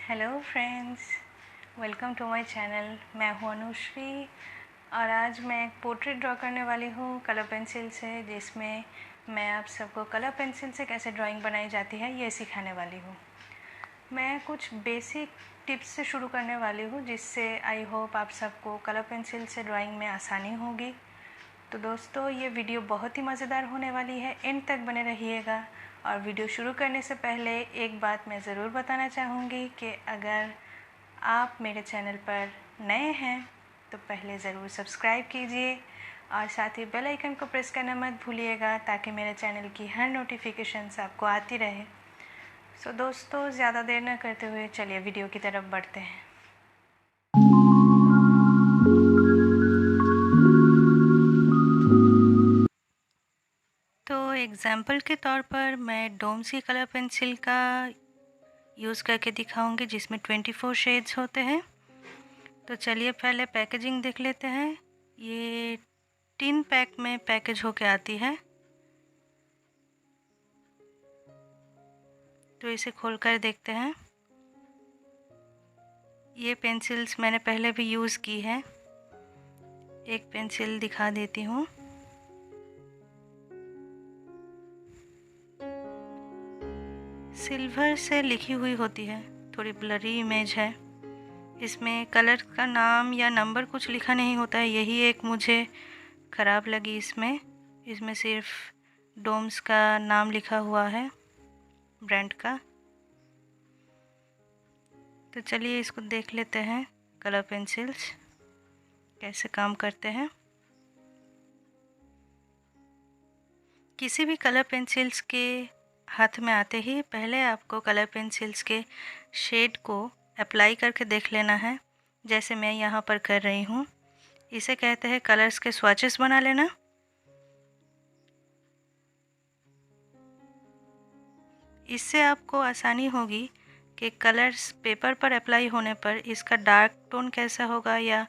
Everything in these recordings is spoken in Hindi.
Hello friends, welcome to my channel. मैं हूं अनुश्री और आज मैं एक पोर्ट्रेट ड्रॉ करने वाली हूं कलर पेंसिल से, जिसमें मैं आप सबको कलर पेंसिल से कैसे ड्राइंग बनाई जाती है ये सिखाने वाली हूं। मैं कुछ बेसिक टिप्स से शुरू करने वाली हूं, जिससे आई होप आप सबको कलर पेंसिल से ड्राइंग में आसानी होगी। तो दोस्तों, ये वीडियो बहुत ही मज़ेदार होने वाली है, एंड तक बने रहिएगा। और वीडियो शुरू करने से पहले एक बात मैं ज़रूर बताना चाहूँगी कि अगर आप मेरे चैनल पर नए हैं तो पहले ज़रूर सब्सक्राइब कीजिए और साथ ही बेल आइकन को प्रेस करना मत भूलिएगा, ताकि मेरे चैनल की हर नोटिफिकेशंस आपको आती रहे। सो दोस्तों, ज़्यादा देर न करते हुए चलिए वीडियो की तरफ बढ़ते हैं। तो एग्ज़ाम्पल के तौर पर मैं डोम्सी कलर पेंसिल का यूज़ करके दिखाऊंगी, जिसमें 24 शेड्स होते हैं। तो चलिए पहले पैकेजिंग देख लेते हैं। ये 3 पैक में पैकेज होके आती है, तो इसे खोलकर देखते हैं। ये पेंसिल्स मैंने पहले भी यूज़ की है। एक पेंसिल दिखा देती हूँ। सिल्वर से लिखी हुई होती है, थोड़ी ब्लरी इमेज है। इसमें कलर का नाम या नंबर कुछ लिखा नहीं होता है, यही एक मुझे ख़राब लगी। इसमें सिर्फ डोम्स का नाम लिखा हुआ है, ब्रांड का। तो चलिए इसको देख लेते हैं, कलर पेंसिल्स कैसे काम करते हैं। किसी भी कलर पेंसिल्स के हाथ में आते ही पहले आपको कलर पेंसिल्स के शेड को अप्लाई करके देख लेना है, जैसे मैं यहाँ पर कर रही हूँ। इसे कहते हैं कलर्स के स्वॉचेस बना लेना। इससे आपको आसानी होगी कि कलर्स पेपर पर अप्लाई होने पर इसका डार्क टोन कैसा होगा या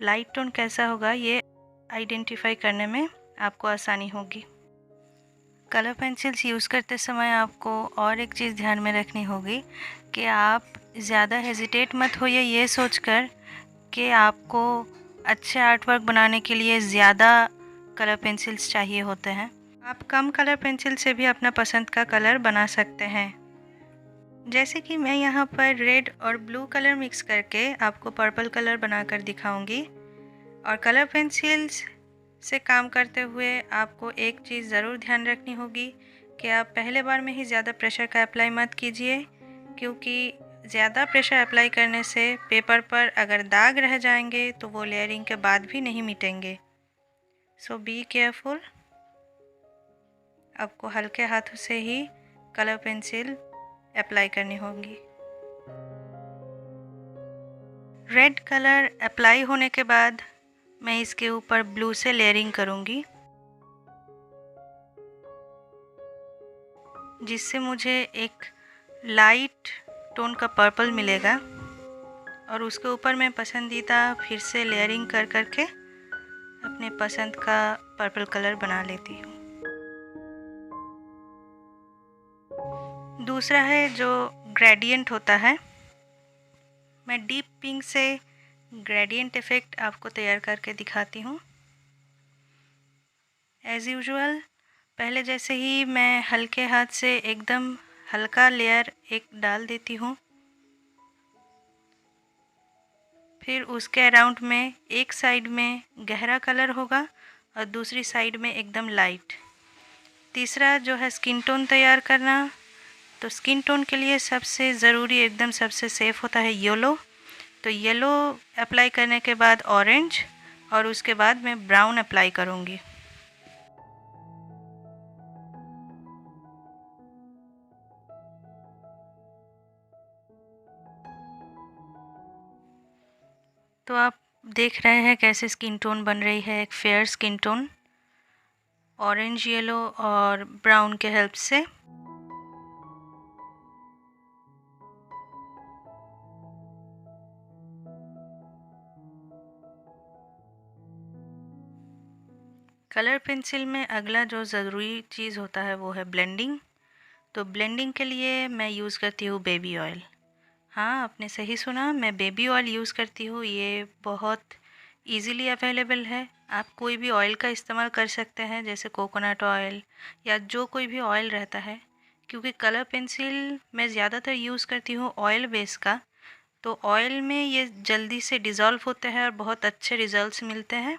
लाइट टोन कैसा होगा, ये आइडेंटिफाई करने में आपको आसानी होगी। कलर पेंसिल्स यूज़ करते समय आपको और एक चीज़ ध्यान में रखनी होगी कि आप ज़्यादा हेजिटेट मत होइए ये सोचकर कि आपको अच्छे आर्ट वर्क बनाने के लिए ज़्यादा कलर पेंसिल्स चाहिए होते हैं। आप कम कलर पेंसिल से भी अपना पसंद का कलर बना सकते हैं। जैसे कि मैं यहाँ पर रेड और ब्लू कलर मिक्स करके आपको पर्पल कलर बनाकर दिखाऊंगी। और कलर पेंसिल्स से काम करते हुए आपको एक चीज़ ज़रूर ध्यान रखनी होगी कि आप पहले बार में ही ज़्यादा प्रेशर का अप्लाई मत कीजिए, क्योंकि ज़्यादा प्रेशर अप्लाई करने से पेपर पर अगर दाग रह जाएंगे तो वो लेयरिंग के बाद भी नहीं मिटेंगे। सो बी केयरफुल। आपको हल्के हाथों से ही कलर पेंसिल अप्लाई करनी होगी। रेड कलर अप्लाई होने के बाद मैं इसके ऊपर ब्लू से लेयरिंग करूँगी, जिससे मुझे एक लाइट टोन का पर्पल मिलेगा। और उसके ऊपर मैं पसंदीदा फिर से लेयरिंग कर करके अपने पसंद का पर्पल कलर बना लेती हूँ। दूसरा है जो ग्रेडियंट होता है। मैं डीप पिंक से ग्रेडियंट इफ़ेक्ट आपको तैयार करके दिखाती हूँ। एज़ यूजुअल पहले जैसे ही मैं हल्के हाथ से एकदम हल्का लेयर एक डाल देती हूँ, फिर उसके अराउंड में एक साइड में गहरा कलर होगा और दूसरी साइड में एकदम लाइट। तीसरा जो है स्किन टोन तैयार करना। तो स्किन टोन के लिए सबसे ज़रूरी, एकदम सबसे सेफ होता है येलो। तो येलो अप्लाई करने के बाद ऑरेंज और उसके बाद मैं ब्राउन अप्लाई करूँगी। तो आप देख रहे हैं कैसे स्किन टोन बन रही है, एक fair skin tone orange, yellow और ब्राउन के हेल्प से। कलर पेंसिल में अगला जो ज़रूरी चीज़ होता है वो है ब्लेंडिंग। तो ब्लेंडिंग के लिए मैं यूज़ करती हूँ बेबी ऑयल। हाँ, आपने सही सुना, मैं बेबी ऑयल यूज़ करती हूँ। ये बहुत ईज़िली अवेलेबल है। आप कोई भी ऑयल का इस्तेमाल कर सकते हैं, जैसे कोकोनट ऑयल या जो कोई भी ऑयल रहता है। क्योंकि कलर पेंसिल मैं ज़्यादातर यूज़ करती हूँ ऑयल बेस का, तो ऑयल में ये जल्दी से डिज़ोल्व होते हैं और बहुत अच्छे रिज़ल्ट्स मिलते हैं।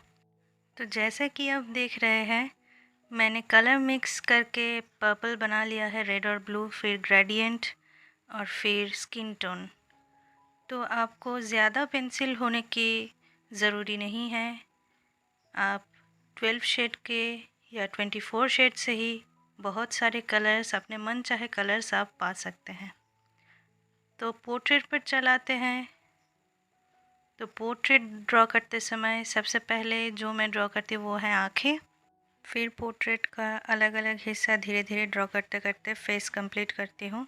तो जैसा कि आप देख रहे हैं, मैंने कलर मिक्स करके पर्पल बना लिया है, रेड और ब्लू, फिर ग्रेडियंट और फिर स्किन टोन। तो आपको ज़्यादा पेंसिल होने की ज़रूरी नहीं है। आप 12 शेड के या 24 शेड से ही बहुत सारे कलर्स, अपने मन चाहे कलर्स आप पा सकते हैं। तो पोर्ट्रेट पर चलाते हैं। तो पोर्ट्रेट ड्रॉ करते समय सबसे पहले जो मैं ड्रॉ करती हूँ वो है आँखें। फिर पोर्ट्रेट का अलग अलग हिस्सा धीरे धीरे ड्रॉ करते करते फेस कंप्लीट करती हूँ।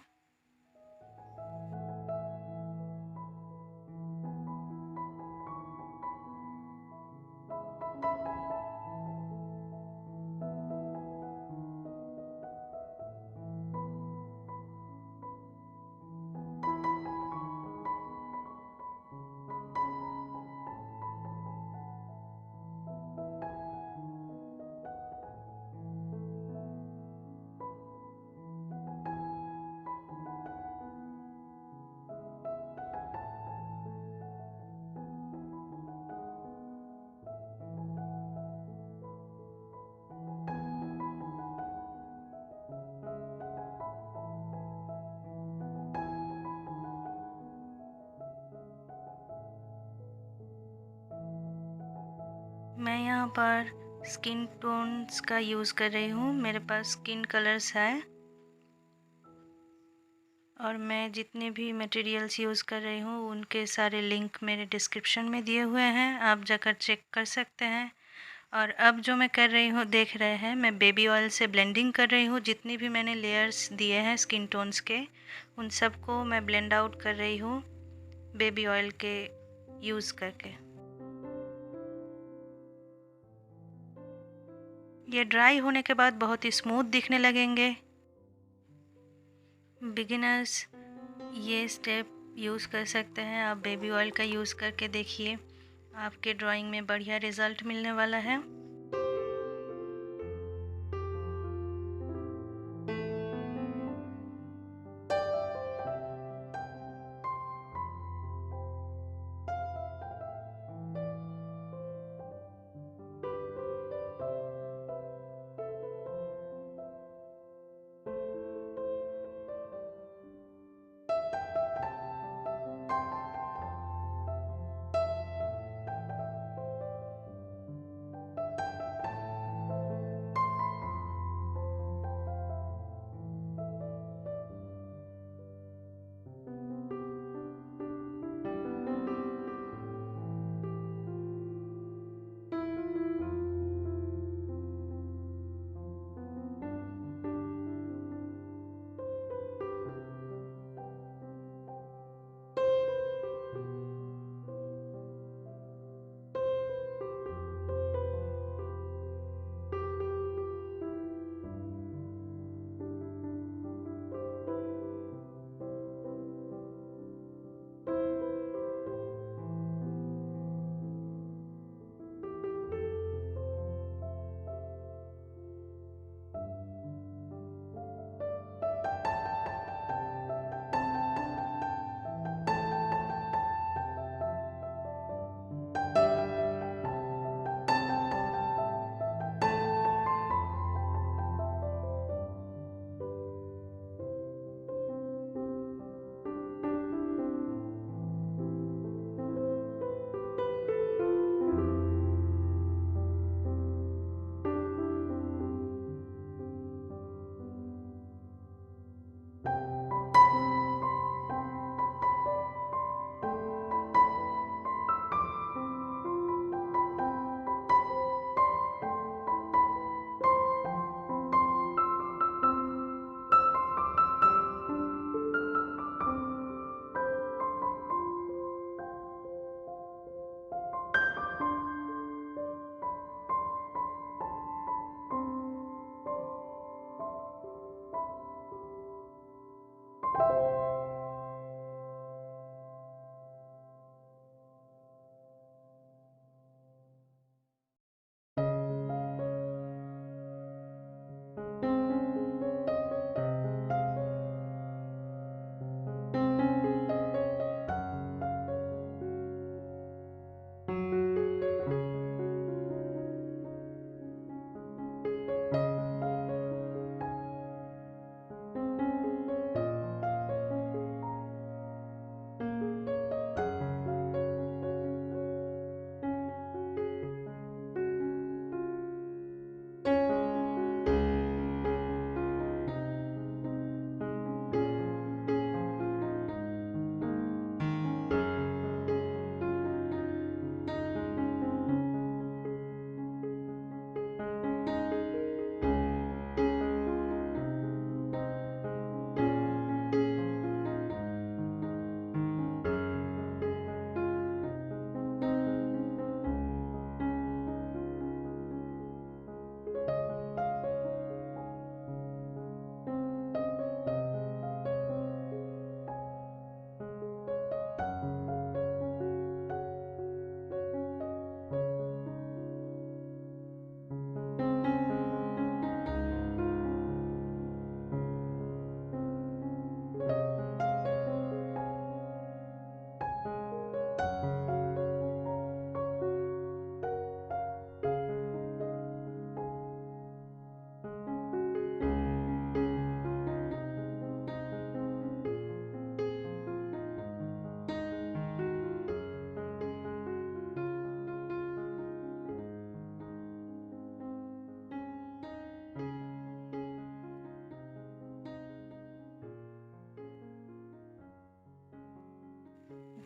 मैं यहाँ पर स्किन टोन्स का यूज़ कर रही हूँ। मेरे पास स्किन कलर्स है और मैं जितने भी मटेरियल्स यूज़ कर रही हूँ उनके सारे लिंक मेरे डिस्क्रिप्शन में दिए हुए हैं, आप जाकर चेक कर सकते हैं। और अब जो मैं कर रही हूँ, देख रहे हैं, मैं बेबी ऑयल से ब्लेंडिंग कर रही हूँ। जितनी भी मैंने लेयर्स दिए हैं स्किन टोन्स के, उन सबको मैं ब्लेंड आउट कर रही हूँ बेबी ऑयल के यूज़ करके। ये ड्राई होने के बाद बहुत ही स्मूथ दिखने लगेंगे। बिगिनर्स ये स्टेप यूज़ कर सकते हैं। आप बेबी ऑयल का यूज़ करके देखिए, आपके ड्राइंग में बढ़िया रिज़ल्ट मिलने वाला है।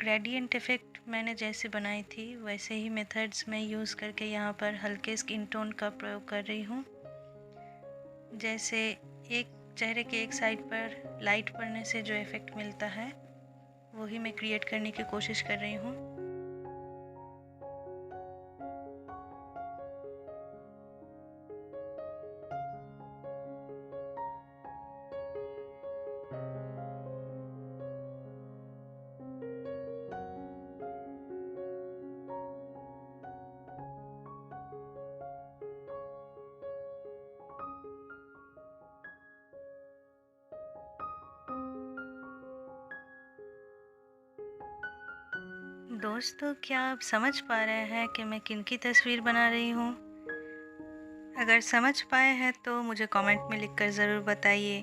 ग्रेडियंट इफ़ेक्ट मैंने जैसे बनाई थी वैसे ही मेथड्स मैं यूज़ करके यहाँ पर हल्के स्किन टोन का प्रयोग कर रही हूँ। जैसे एक चेहरे के एक साइड पर लाइट पड़ने से जो इफ़ेक्ट मिलता है वही मैं क्रिएट करने की कोशिश कर रही हूँ। दोस्तों, क्या आप समझ पा रहे हैं कि मैं किनकी तस्वीर बना रही हूँ? अगर समझ पाए हैं तो मुझे कमेंट में लिखकर ज़रूर बताइए।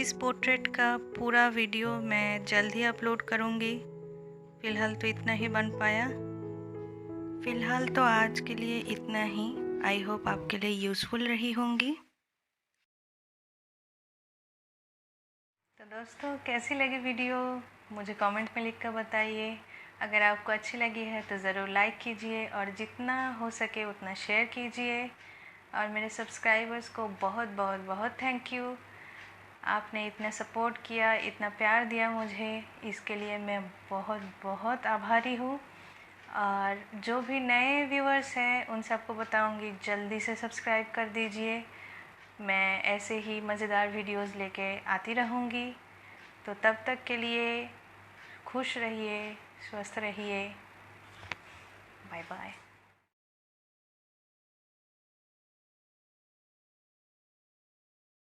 इस पोर्ट्रेट का पूरा वीडियो मैं जल्द ही अपलोड करूँगी। फ़िलहाल तो इतना ही बन पाया। फ़िलहाल तो आज के लिए इतना ही। आई होप आपके लिए यूज़फुल रही होंगी। तो दोस्तों, कैसी लगी वीडियो मुझे कमेंट में लिख कर बताइए। अगर आपको अच्छी लगी है तो ज़रूर लाइक कीजिए और जितना हो सके उतना शेयर कीजिए। और मेरे सब्सक्राइबर्स को बहुत बहुत बहुत थैंक यू। आपने इतना सपोर्ट किया, इतना प्यार दिया मुझे, इसके लिए मैं बहुत बहुत आभारी हूँ। और जो भी नए व्यूअर्स हैं उन सबको बताऊँगी जल्दी से सब्सक्राइब कर दीजिए। मैं ऐसे ही मज़ेदार वीडियोस लेके आती रहूँगी। तो तब तक के लिए खुश रहिए, स्वस्थ रहिए। Bye bye.